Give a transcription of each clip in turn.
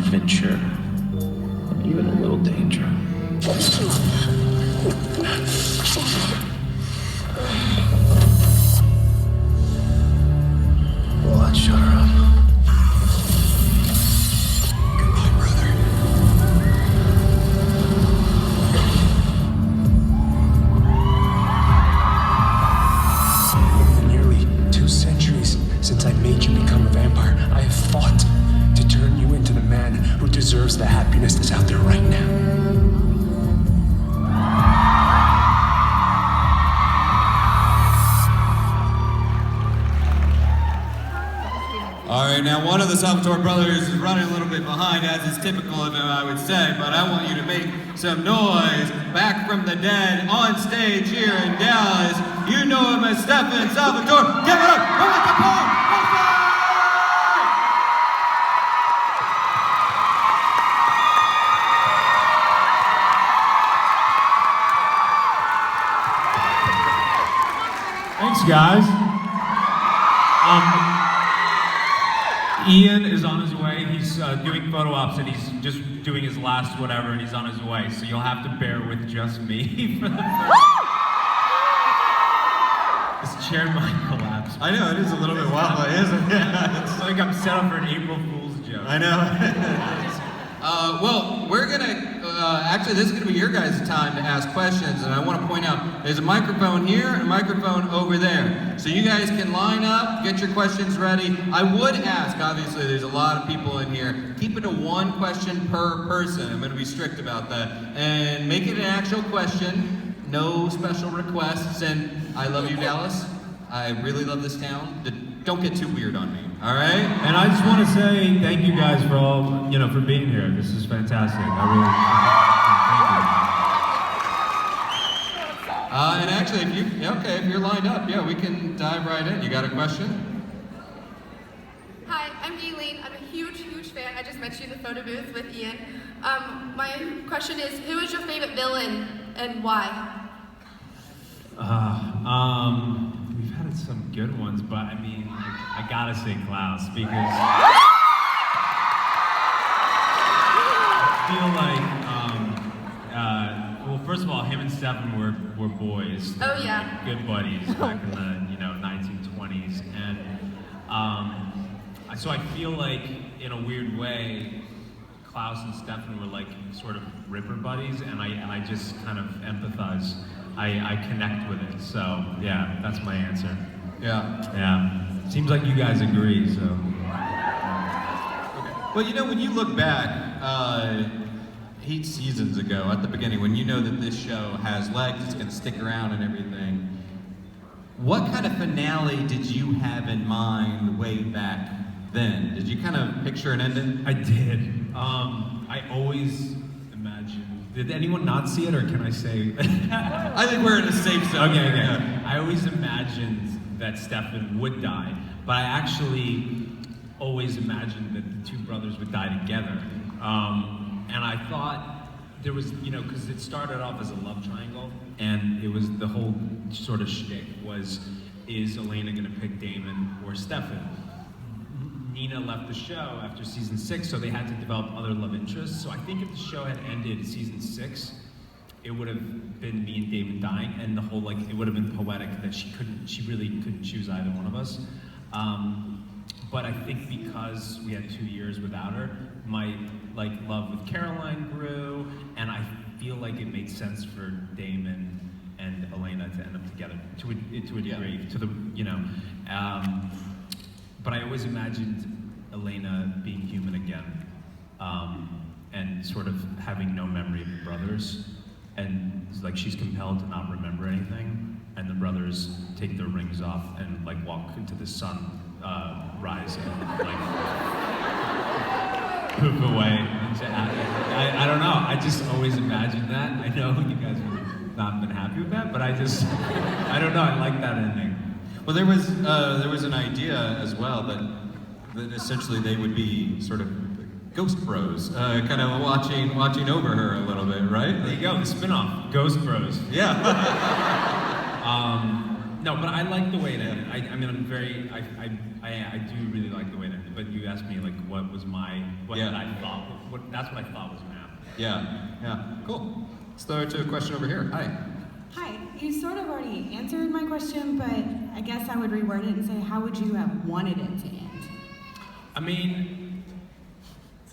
adventure, and even a little danger. Well, let's shut her up. Goodbye, brother. Nearly 2 centuries since I made you become a vampire, I have fought to turn you into the man who deserves the happiness that's out there right now. All right, now one of the Salvatore brothers is running a little bit behind, as is typical of him, I would say, but I want you to make some noise. Back from the dead, on stage here in Dallas, you know him as Stefan Salvatore. Give it up for the Capone! Thanks, guys. Ian is on his way. He's doing photo ops and he's just doing his last whatever and he's on his way. So you'll have to bear with just me for the first. This chair might collapse. I know, it is a little bit wobbly, isn't it? It's like I'm set up for an April Fool's joke. I know. Well, we're gonna, actually this is gonna be your guys' time to ask questions, and I wanna point out, there's a microphone here and a microphone over there. So you guys can line up, get your questions ready. I would ask, obviously there's a lot of people in here, keep it to one question per person. I'm gonna be strict about that. And make it an actual question, no special requests, and I love you, Dallas. I really love this town. Don't get too weird on me, all right? And I just want to say thank you guys for all, for being here. This is fantastic. I really thank you. And actually, if you're lined up, yeah, we can dive right in. You got a question? Hi, I'm Gayleen. I'm a huge fan. I just met you in the photo booth with Ian. My question is, who is your favorite villain and why? We've had some good ones, but I mean, I gotta say Klaus because I feel like, well, first of all, him and Stefan were boys. Oh yeah. Like, good buddies back in the 1920s, and so I feel like in a weird way, Klaus and Stefan were like sort of ripper buddies, and I just kind of empathize. I connect with it, so yeah, that's my answer. Yeah. Seems like you guys agree, so. Okay. Well, when you look back, 8 seasons ago, at the beginning, when you know that this show has legs, it's gonna stick around and everything, what kind of finale did you have in mind way back then? Did you kind of picture an ending? I did. I always imagined. Did anyone not see it, or can I say? I think we're in a safe zone. Okay. Yeah. I always imagined that Stefan would die, but I actually always imagined that the two brothers would die together. And I thought there was, because it started off as a love triangle, and it was the whole sort of shtick was, is Elena gonna pick Damon or Stefan? Nina left the show after season 6, so they had to develop other love interests. So I think if the show had ended season 6, it would have been me and Damon dying, and the whole, it would have been poetic that she really couldn't choose either one of us. But I think because we had 2 years without her, my love with Caroline grew, and I feel like it made sense for Damon and Elena to end up together to a degree. Yeah. But I always imagined Elena being human again, and sort of having no memory of the brothers, and she's compelled to not remember anything, and the brothers take their rings off and walk into the sun rise and poof away. I don't know. I just always imagined that. I know you guys would have not been happy with that, but I don't know. I like that ending. Well, there was an idea as well that essentially they would be sort of Ghost Bros, kind of watching over her a little bit, right? There you go, the spin-off, Ghost Bros. Yeah. No, but I like the way it ended. I mean, I do really like the way it ended. But you asked me like, what was my, what Yeah. I thought, that's what I thought was gonna happen. Yeah, cool. Let's throw it to a question over here. Hi. Hi, you sort of already answered my question, but I guess I would reword it and say, how would you have wanted it to end? I mean,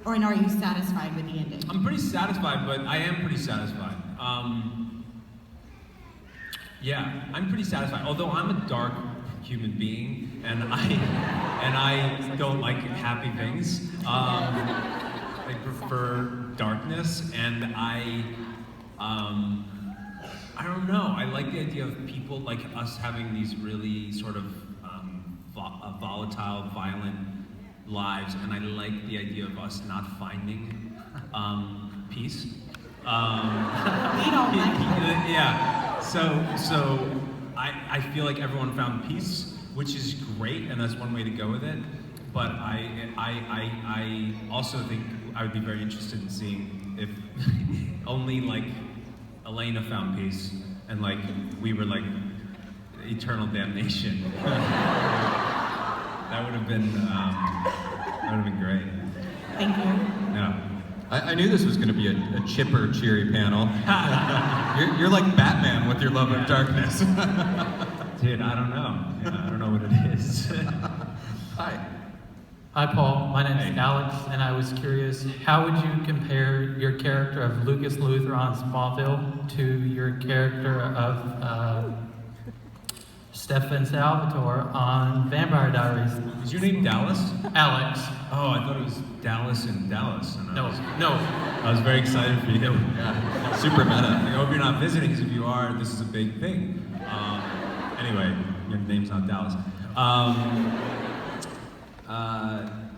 Or are you satisfied with the ending? I'm pretty satisfied, but I am pretty satisfied. Yeah, I'm pretty satisfied. Although I'm a dark human being, and I don't like happy things. I prefer darkness, and I don't know. I like the idea of people like us having these really sort of volatile, violent lives, and I like the idea of us not finding peace. We don't like that. Yeah. So I feel like everyone found peace, which is great, and that's one way to go with it. But I also think I would be very interested in seeing if only like Elena found peace, and like we were like eternal damnation. That would have been great. Thank you. Yeah. I knew this was going to be a chipper, cheery panel. you're like Batman with your love of darkness. Dude, I don't know. Yeah, I don't know what it is. Hi. Hi, Paul. My name is Hey. Alex, and I was curious, how would you compare your character of Lucas Luthor on Smallville to your character of Stefan Salvatore on Vampire Diaries? Is your name Dallas? Alex. Oh, I thought it was Dallas in Dallas. And No. I was very excited for you. Yeah. Super meta. I hope you're not visiting, because if you are, this is a big thing. Anyway, your name's not Dallas.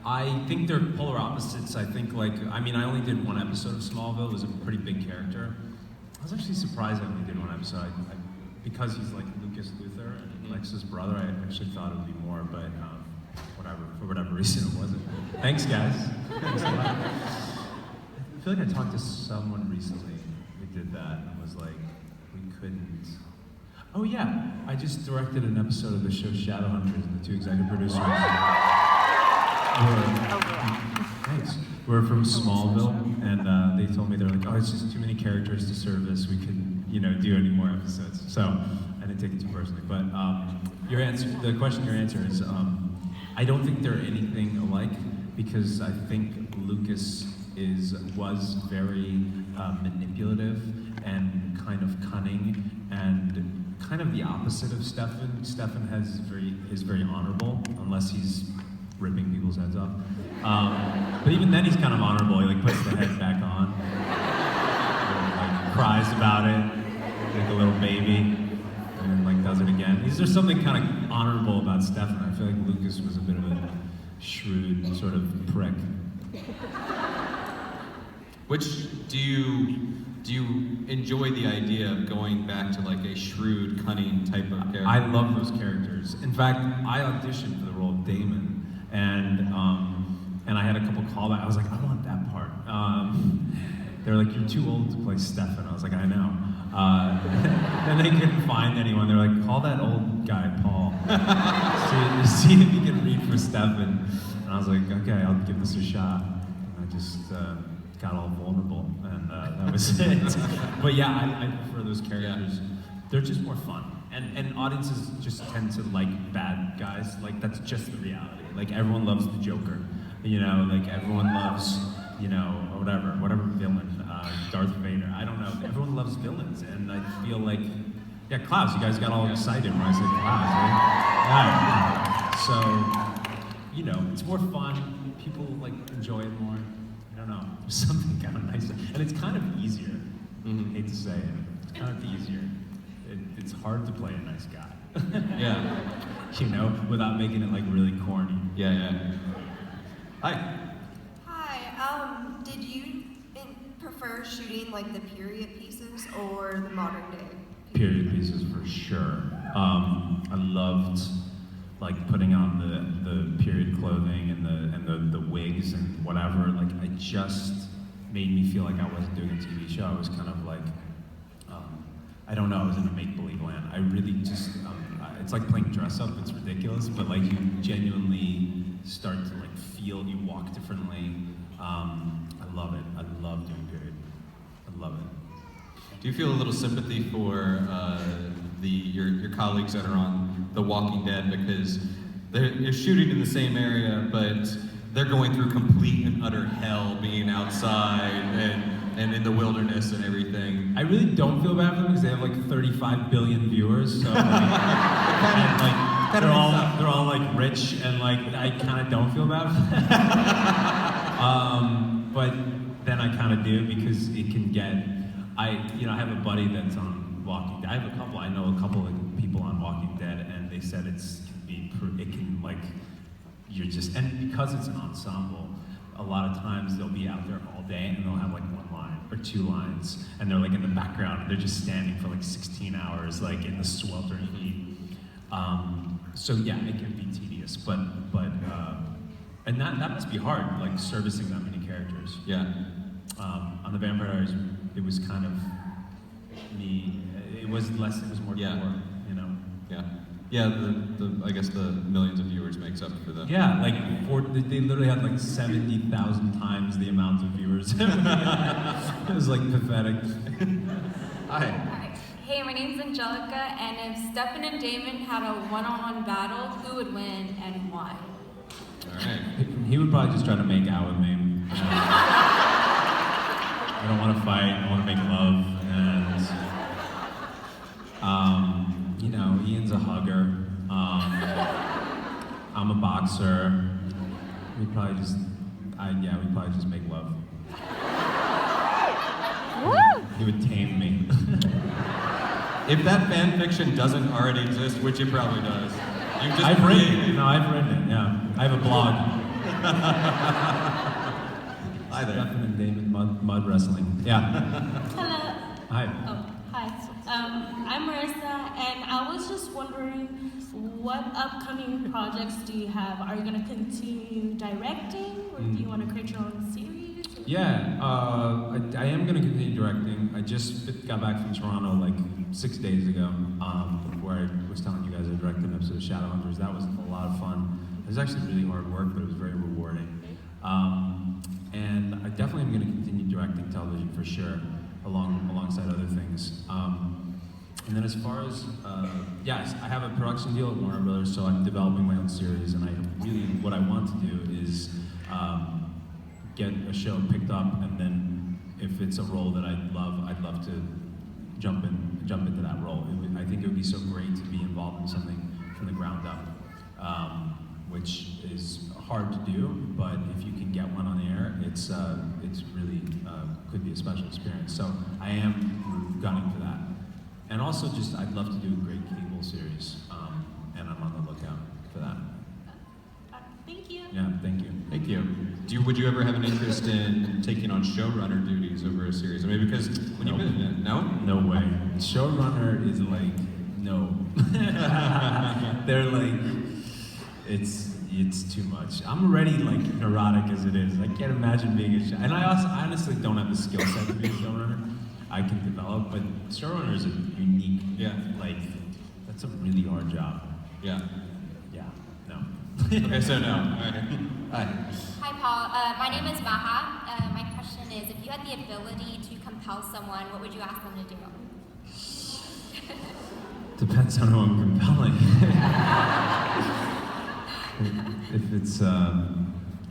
I think they're polar opposites. I think I only did one episode of Smallville. It was a pretty big character. I was actually surprised I only did one episode. Because he's like Lucas Luthor and Lex's brother, I actually thought it would be more, but for whatever reason it wasn't. Thanks, guys. Thanks a lot. I feel like I talked to someone recently who did that and was like, we couldn't. Oh yeah, I just directed an episode of the show Shadowhunters, and the two executive producers we're from Smallville, and they told me, they're like, oh, it's just too many characters to service, we couldn't, do any more episodes. So I didn't take it too personally, but the question your answer is, I don't think they're anything alike, because I think Lucas was very manipulative and kind of cunning, and kind of the opposite of Stefan. Stefan is very honorable, unless he's ripping people's heads off. But even then, he's kind of honorable. He puts the head back on, and, cries about it like a little baby, and then does it again. There's something kind of honorable about Stefan. I feel like Lucas was a bit of a shrewd sort of prick. Which do you enjoy the idea of going back to a shrewd, cunning type of character? I love those characters. In fact, I auditioned for the role of Damon, and I had a couple callbacks. I was like, I want that part. They're like, you're too old to play Stefan. I was like, I know. Then they couldn't find anyone. They're like, call that old guy, Paul. see if he can read for Stefan. And I was like, okay, I'll give this a shot. And I just got all vulnerable, and that was it. But yeah, I prefer those characters. They're just more fun. And audiences just tend to like bad guys. That's just the reality. Everyone loves the Joker. Everyone loves, whatever villain, Darth Vader. I don't know. Everyone loves villains, and I feel like, yeah, Klaus, you guys got all excited when I said Klaus, right? Yeah. So, it's more fun. People enjoy it more. I don't know. There's something kind of nice, and it's kind of easier. I hate to say it. It's kind of easier. It's hard to play a nice guy. Yeah. Without making it really corny. Yeah. Hi. Hi, did you prefer shooting the period pieces or the modern day? Period pieces for sure. I loved putting on the period clothing and the wigs and whatever. It just made me feel like I wasn't doing a TV show. I was kind of I don't know, I was in a make-believe land. I really just, it's like playing dress up. It's ridiculous, but like you genuinely start to like feel, you walk differently. I love it. I love doing period. I love it. Do you feel a little sympathy for your colleagues that are on The Walking Dead, because you're shooting in the same area, but they're going through complete and utter hell being outside and in the wilderness and everything? I really don't feel bad for them because they have like 35 billion viewers, so like, and, like they're all like rich, and like I kind of don't feel bad for them. But then I kind of do, because it can get. I have a buddy that's on Walking Dead. I know a couple of people on Walking Dead, and they said it can like, you're just, and because it's an ensemble, a lot of times they'll be out there all day and they'll have like one line or two lines, and they're like in the background, and they're just standing for like 16 hours, like in the sweltering heat. So yeah, it can be tedious, but and that must be hard, like servicing that many characters. Yeah. On the Vampire Diaries, it was kind of me. It was more core, you know. Yeah. Yeah. I guess the millions of viewers makes up for that. Yeah, like they literally had like 70,000 times the amount of viewers. It was like pathetic. Hi. Hey, my name's Angelica, and if Stefan and Damon had a one-on-one battle, who would win and why? All right. He would probably just try to make out with me. I don't want to fight. I want to make love, and Ian's a hugger. I'm a boxer. We'd probably just make love. He would tame me. If that fan fiction doesn't already exist, which it probably does, I've written it. No, I've written it. Yeah, I have a blog. Hi there. Stefan and Damon mud wrestling. Yeah. Hello. Hi. Oh, hi. I'm Marissa, and I was just wondering, what upcoming projects do you have? Are you going to continue directing, or do you want to create your own series? Yeah, I am going to continue directing. I just got back from Toronto like 6 days ago, where I was telling you guys I directed an episode of Shadowhunters. That was a lot of fun. It was actually really hard work, but it was very rewarding. And I definitely am going to continue directing television for sure, alongside other things. And then as far as, yes, I have a production deal at Warner Brothers, so I'm developing my own series, and what I want to do is get a show picked up, and then if it's a role that I'd love to jump into that role. I think it would be so great to be involved in something from the ground up, which is hard to do, but if you can get one on the air, it's really could be a special experience. So I am gunning for that. And also I'd love to do a great cable series, and I'm on the lookout for that. Thank you. Yeah, thank you. Thank you. Would you ever have an interest in taking on showrunner duties over a series? I mean, because when you've been, no? No way. Showrunner is like, no. They're like, it's too much. I'm already like neurotic as it is. I can't imagine being a and I honestly don't have the skill set to be a showrunner. I can develop, but showrunner is a unique, like, that's a really hard job. Yeah. Yeah, no. Okay, so no. All right. Hi. Hi, Paul. My name is Maha. My question is, if you had the ability to compel someone, what would you ask them to do? Depends on who I'm compelling. If it's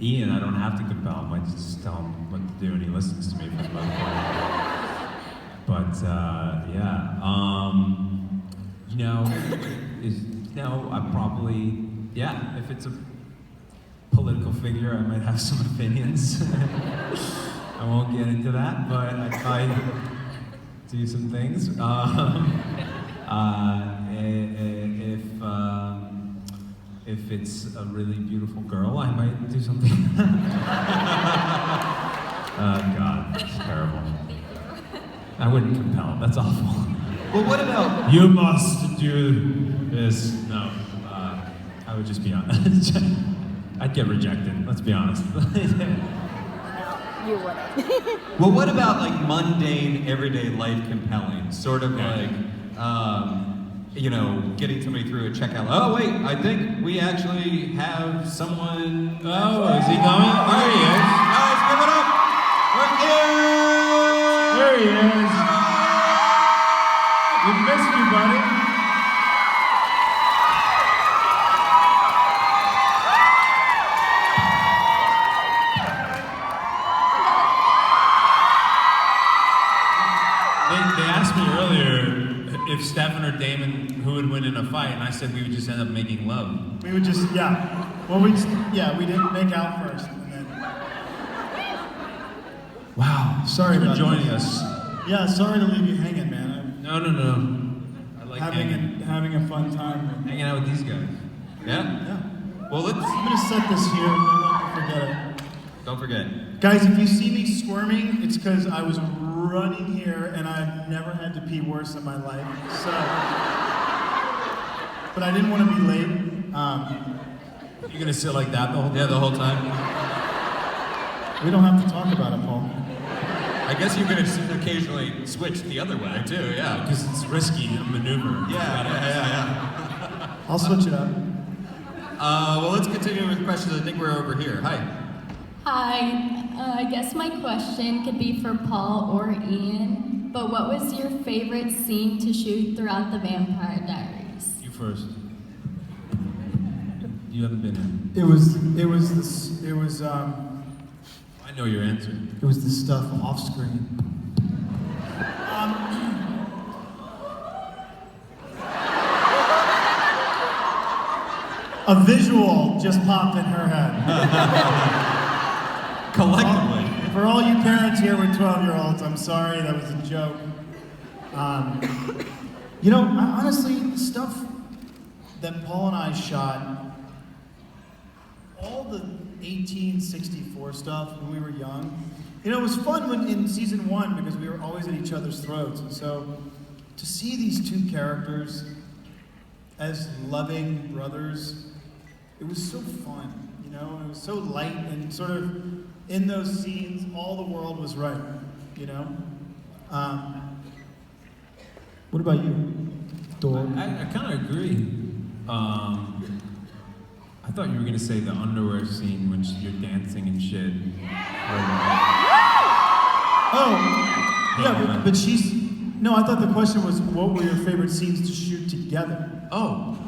Ian, I don't have to compel him. I just tell him what to do, and he listens to me for the most part. But I probably, if it's a political figure, I might have some opinions. I won't get into that, but I try to do some things. If it's a really beautiful girl, I might do something. God, that's terrible. I wouldn't compel. That's awful. Well, what about... You must do this. No, I would just be honest. I'd get rejected, let's be honest. You wouldn't. Well, what about like mundane, everyday life compelling? Sort of like, getting somebody through a checkout. Oh wait, I think we actually have someone. Oh, is he coming? There he is. Guys, give it up. We're here. There he is. We missed you, buddy. They asked me earlier if Stefan or Damon, who would win in a fight, and I said we would just end up making love. We would just, yeah. Well, we didn't make out first, and then. Wow. Sorry for about joining this. us. Yeah, sorry to leave you hanging, man. No. I like having a fun time. Hanging out with these guys. Yeah? Well, I'm gonna set this here. Don't forget it. Don't forget. Guys, if you see me squirming, it's because I was running here and I've never had to pee worse in my life. So, but I didn't want to be late. You're gonna sit like that the whole time? Yeah, the whole time. We don't have to talk about it, Paul. I guess you're gonna occasionally switch the other way too. Yeah, because it's risky a maneuver. Yeah. I'll switch it up. Well, let's continue with questions. I think we're over here. Hi. Hi, I guess my question could be for Paul or Ian, but what was your favorite scene to shoot throughout the Vampire Diaries? You first. You haven't been in. It was I know your answer. It was the stuff off screen. A visual just popped in her head. Collectively. For all you parents here with 12-year-olds, I'm sorry, that was a joke. Honestly, the stuff that Paul and I shot, all the 1864 stuff when we were young, it was fun in season 1 because we were always at each other's throats. And so to see these two characters as loving brothers, it was so fun, it was so light and sort of in those scenes, all the world was right, What about you, Dor? I kind of agree. I thought you were gonna say the underwear scene when you're dancing and shit. Yeah, but she's... No, I thought the question was, what were your favorite scenes to shoot together? Oh,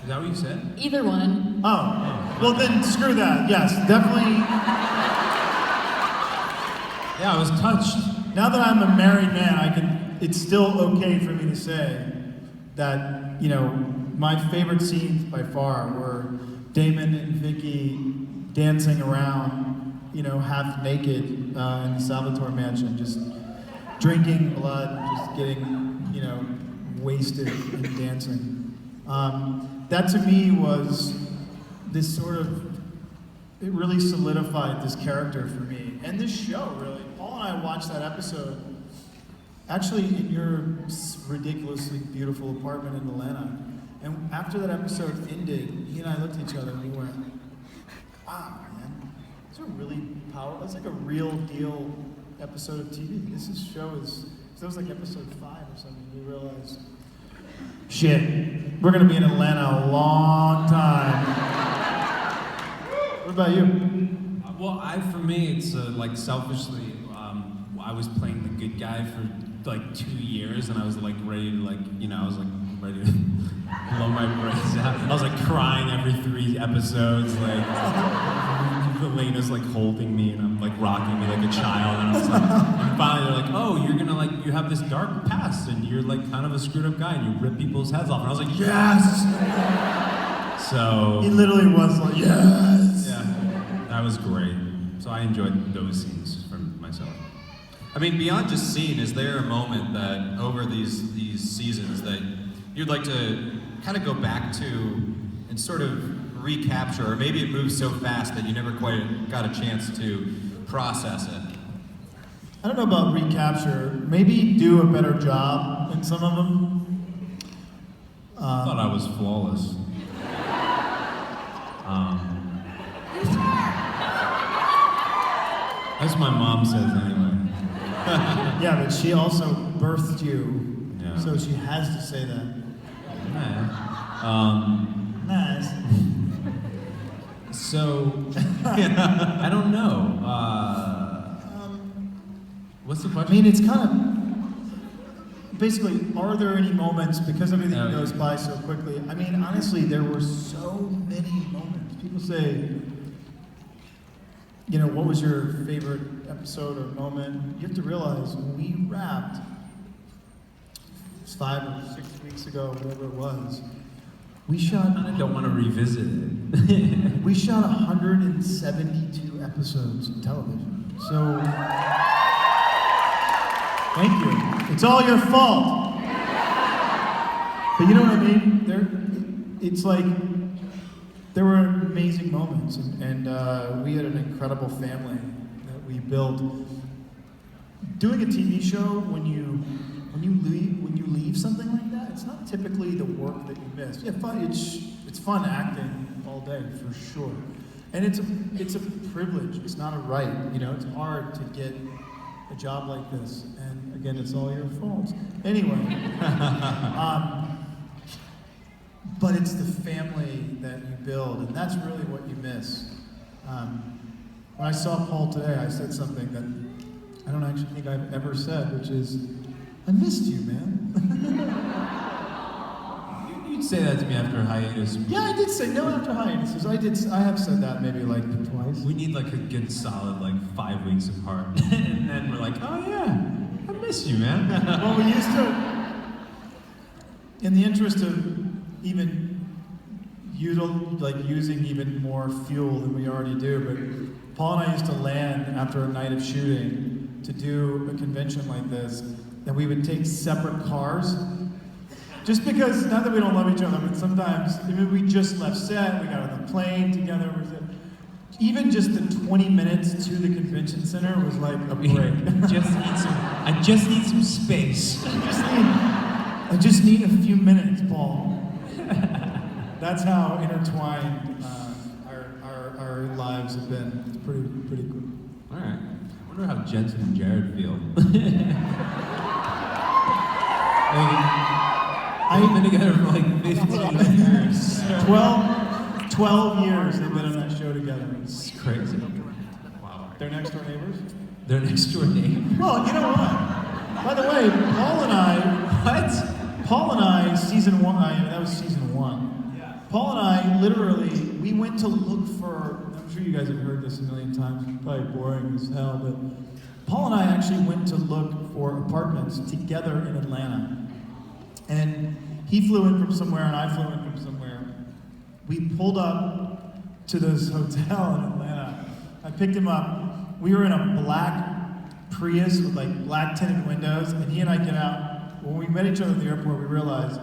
is that what you said? Either one. Oh, well then screw that. Yes, definitely. Yeah, I was touched. Now that I'm a married man, it's still okay for me to say that, my favorite scenes by far were Damon and Vicky dancing around, half naked in the Salvatore mansion, just drinking blood, just getting, wasted and dancing. That to me was this sort of, it really solidified this character for me. And this show, really. Paul and I watched that episode, actually in your ridiculously beautiful apartment in Atlanta. And after that episode ended, he and I looked at each other and we went, wow, man, it's like a real deal episode of TV. This was like episode 5 or something. We realized, shit, we're gonna be in Atlanta a long time. What about you? Well, for me, it's selfishly, I was playing the good guy for 2 years, and I was ready to ready to blow my brains out. I was crying every 3 episodes, Elena's holding me and I'm rocking me like a child, and I was and finally they're oh, you're gonna you have this dark past and you're kind of a screwed up guy and you rip people's heads off, and I was yes. So he literally was yes. Yeah, that was great. So I enjoyed those scenes for myself. I mean, beyond just scene, is there a moment that over these seasons that you'd like to kind of go back to and sort of recapture, or maybe it moves so fast that you never quite got a chance to process it? I don't know about recapture. Maybe do a better job in some of them. I thought I was flawless. That's what my mom says anyway. Yeah, but she also birthed you, yeah. So she has to say that. Nice. So, I don't know. What's the question? I mean, it's kind of basically, are there any moments, because everything goes by so quickly? I mean, honestly, there were so many moments. People say, you know, what was your favorite episode or moment? You have to realize when we wrapped 5 or 6 weeks ago, whatever it was, we shot. I don't want to revisit it. We shot 172 episodes of television. So, thank you. It's all your fault. But you know what I mean? It's like there were amazing moments, and we had an incredible family that we built. Doing a TV show, when you leave something like that, it's not typically the work that you miss. Yeah, it's fun acting all day for sure, and it's a privilege. It's not a right. You know, it's hard to get a job like this, and again, it's all your fault. Anyway, but it's the family that you build, and that's really what you miss. When I saw Paul today, I said something that I don't actually think I've ever said, which is, I missed you, man. You'd say that to me after a hiatus. Yeah, I did say no after hiatuses. I have said that maybe like twice. We need like a good solid like 5 weeks apart. And then we're like, oh yeah, I miss you, man. Well, we used to, in the interest of even using even more fuel than we already do, but Paul and I used to land after a night of shooting to do a convention like this, and we would take separate cars. Just because, not that we don't love each other, but sometimes, I mean, we just left set, we got on the plane together. Even just the 20 minutes to the convention center was like a break. I just need some space. I just need a few minutes, Paul. That's how intertwined our lives have been. It's pretty cool. All right. I wonder how Jensen and Jared feel. I've been together for like 15 years. 12 years they've been on that show together. It's crazy. Wow. They're next door neighbors? They're next door neighbors. Well, you know what? By the way, Paul and I, season 1, that was season 1. Yeah. Paul and I, literally, we went to look for, I'm sure you guys have heard this a million times, it's probably boring as hell, but Paul and I actually went to look for apartments together in Atlanta. And he flew in from somewhere and I flew in from somewhere. We pulled up to this hotel in Atlanta. I picked him up. We were in a black Prius with like black tinted windows, and he and I get out. When we met each other at the airport, we realized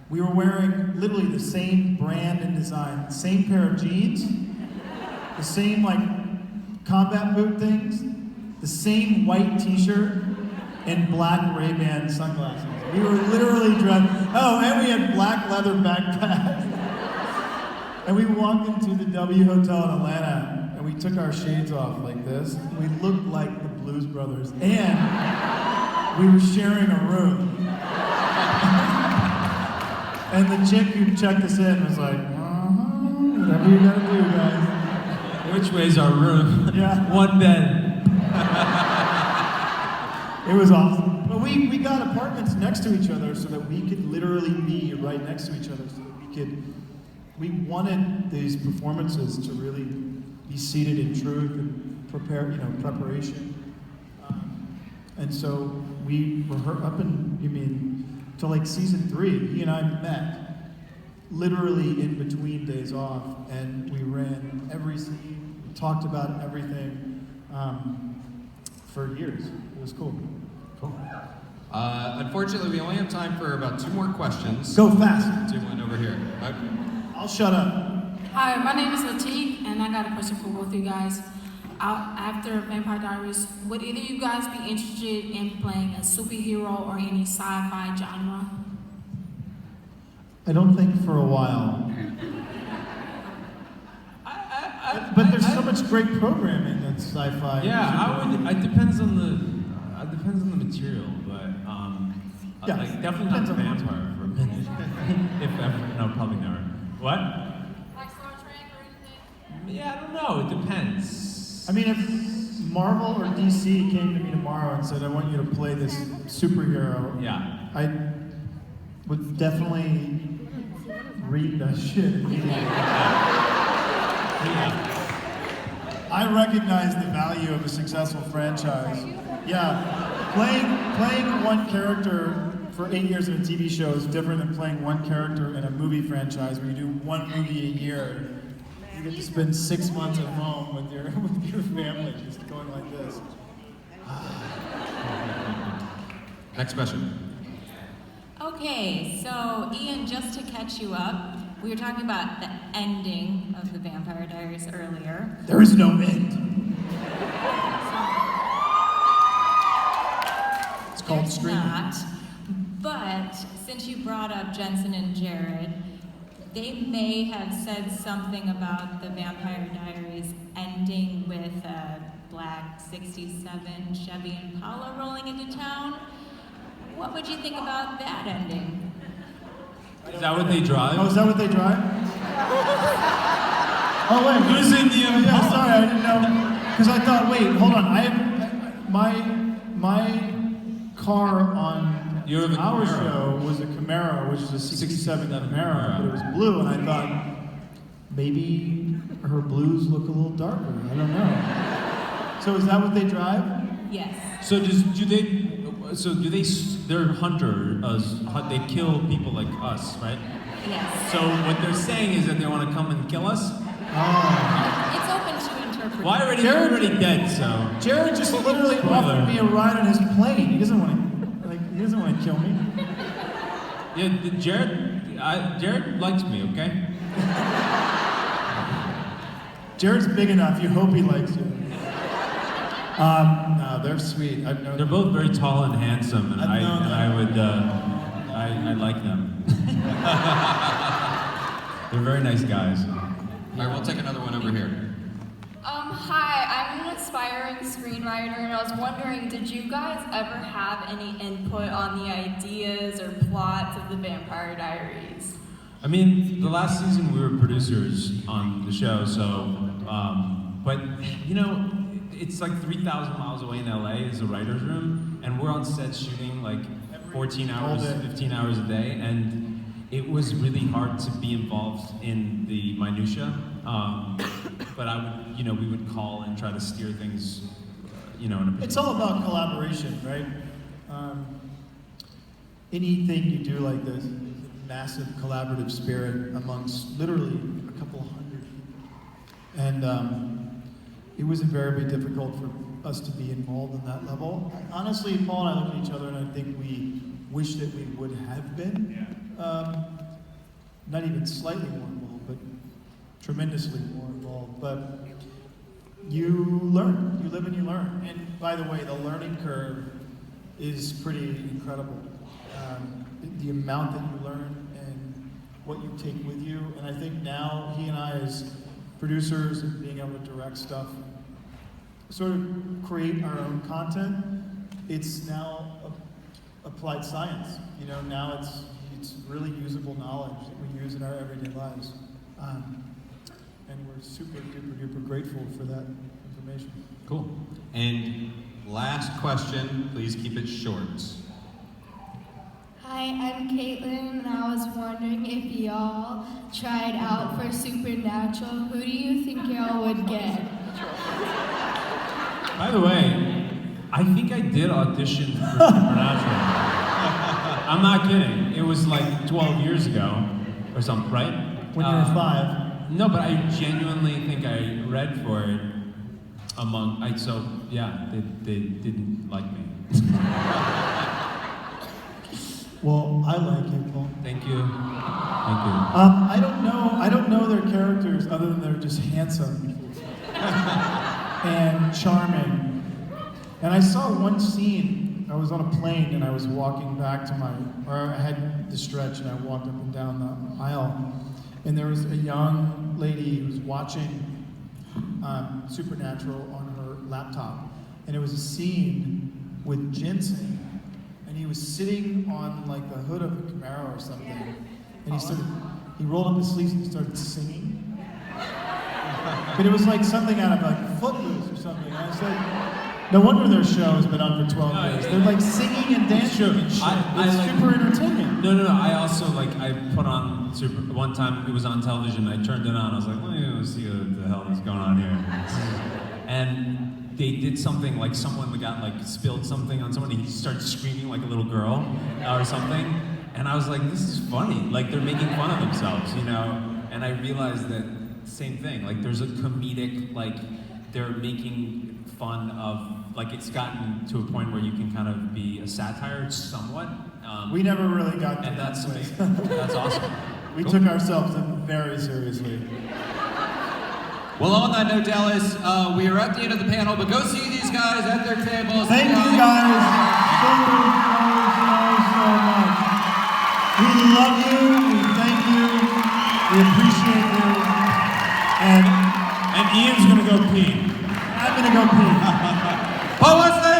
we were wearing literally the same brand and design, same pair of jeans, the same like combat boot things, the same white t-shirt, and black Ray-Ban sunglasses. We were literally dressed. Oh, and we had black leather backpacks. And we walked into the W Hotel in Atlanta, and we took our shades off like this. We looked like the Blues Brothers, and we were sharing a room. And the chick who checked us in was like, whatever you gotta do, guys. Which way's our room? Yeah. One bed. It was awesome. But we got apartments next to each other so that we could literally be right next to each other, so that we wanted these performances to really be seated in truth and preparation. And so we were up till like season 3. He and I met literally in between days off, and we ran every scene, we talked about everything for years. It was cool. Unfortunately, we only have time for about 2 more questions. Go fast. 2 went over here. I'll shut up. Hi, my name is Latif, and I got a question for both of you guys. After Vampire Diaries, would either of you guys be interested in playing a superhero or any sci-fi genre? I don't think for a while. But there's so much great programming that's sci-fi. Yeah, it depends on the material, but yeah, like definitely not vampire for a minute. No, probably never. What? Like Star Trek or anything? Yeah, I don't know. It depends. I mean, if Marvel or DC came to me tomorrow and said, I want you to play this superhero, yeah, I would definitely read that shit. I recognize the value of a successful franchise. Yeah, playing one character for 8 years in a TV show is different than playing one character in a movie franchise where you do one movie a year. You get to spend 6 months at home with your family, just going like this. Next question. Okay, so Ian, just to catch you up, we were talking about the ending of the Vampire Diaries earlier. There is no end. It's called There's streaming. not. But since you brought up Jensen and Jared, they may have said something about the Vampire Diaries ending with a black 67 Chevy Impala rolling into town. What would you think about that ending? Is that what they drive? Oh, is that what they drive? Oh, wait. Who's in the Impala? Yeah, sorry, I didn't know. Because I thought, wait, hold on. I have my car on our show was a Camaro, which is a 67 Camaro, but it was blue, and I thought maybe her blues look a little darker. I don't know. So is that what they drive? Yes. So they're hunters, they kill people like us, right? Yes. So what they're saying is that they want to come and kill us? Oh. It's open to interpretation. Well, you're already dead, so. Jared just literally offered me a ride on his plane. He doesn't want to kill me. Yeah, Jared likes me, okay? Jared's big enough. You hope he likes you. No, they're sweet. I've known They're both very tall and handsome, and I like them. They're very nice guys. All right, we'll take another one over here. Hi, I'm an aspiring screenwriter, and I was wondering, did you guys ever have any input on the ideas or plots of the Vampire Diaries? I mean, the last season we were producers on the show, so, but, you know, it's like 3,000 miles away in LA is a writer's room, and we're on set shooting like 14 hours, 15 hours a day, and it was really hard to be involved in the minutia. But we would call and try to steer things, in a It's all about collaboration, right? Anything you do like this, massive collaborative spirit amongst literally a couple hundred people. And it was invariably difficult for us to be involved in that level. Honestly, Paul and I look at each other and I think we wish that we would have been. Not even slightly more involved, but tremendously more involved. But you learn, you live and you learn. And by the way, the learning curve is pretty incredible. The amount that you learn and what you take with you. And I think now he and I as producers and being able to direct stuff, sort of create our own content, it's now applied science. Now it's really usable knowledge that we use in our everyday lives. And we're super duper duper grateful for that information. Cool. And last question, please keep it short. Hi, I'm Caitlin, and I was wondering if y'all tried out for Supernatural, who do you think y'all would get? By the way, I think I did audition for Supernatural. I'm not kidding. It was like 12 years ago or something, right? When you were 5. No, but I genuinely think I read for it they didn't like me. Well, I like you, Paul. Thank you. I don't know their characters other than they're just handsome and charming. And I saw one scene. I was on a plane and I was walking back to I had the stretch and I walked up and down the aisle. And there was a young lady who was watching Supernatural on her laptop. And it was a scene with Jensen. And he was sitting on like the hood of a Camaro or something. And he rolled up his sleeves and started singing. But it was like something out of like Footloose or something. I was like, no wonder their show has been on for 12 years. They're like singing and dancing and shit. It's super entertaining. No. I also I put on one time it was on television. I turned it on. I was like, let me go see what the hell is going on here. And they did something like someone got spilled something on someone. He started screaming like a little girl or something. And I was like, this is funny. Like they're making fun of themselves, you know. And I realized that same thing. Like there's a comedic they're making fun of. It's gotten to a point where you can kind of be a satire somewhat. We never really got to and that that's place. That's awesome. We took ourselves very seriously. Well, on that note, Dallas, we are at the end of the panel, but go see these guys at their tables. Thank you guys so much. We love you, we thank you, we appreciate you. And Ian's gonna go pee. I'm gonna go pee. Paul Wesley!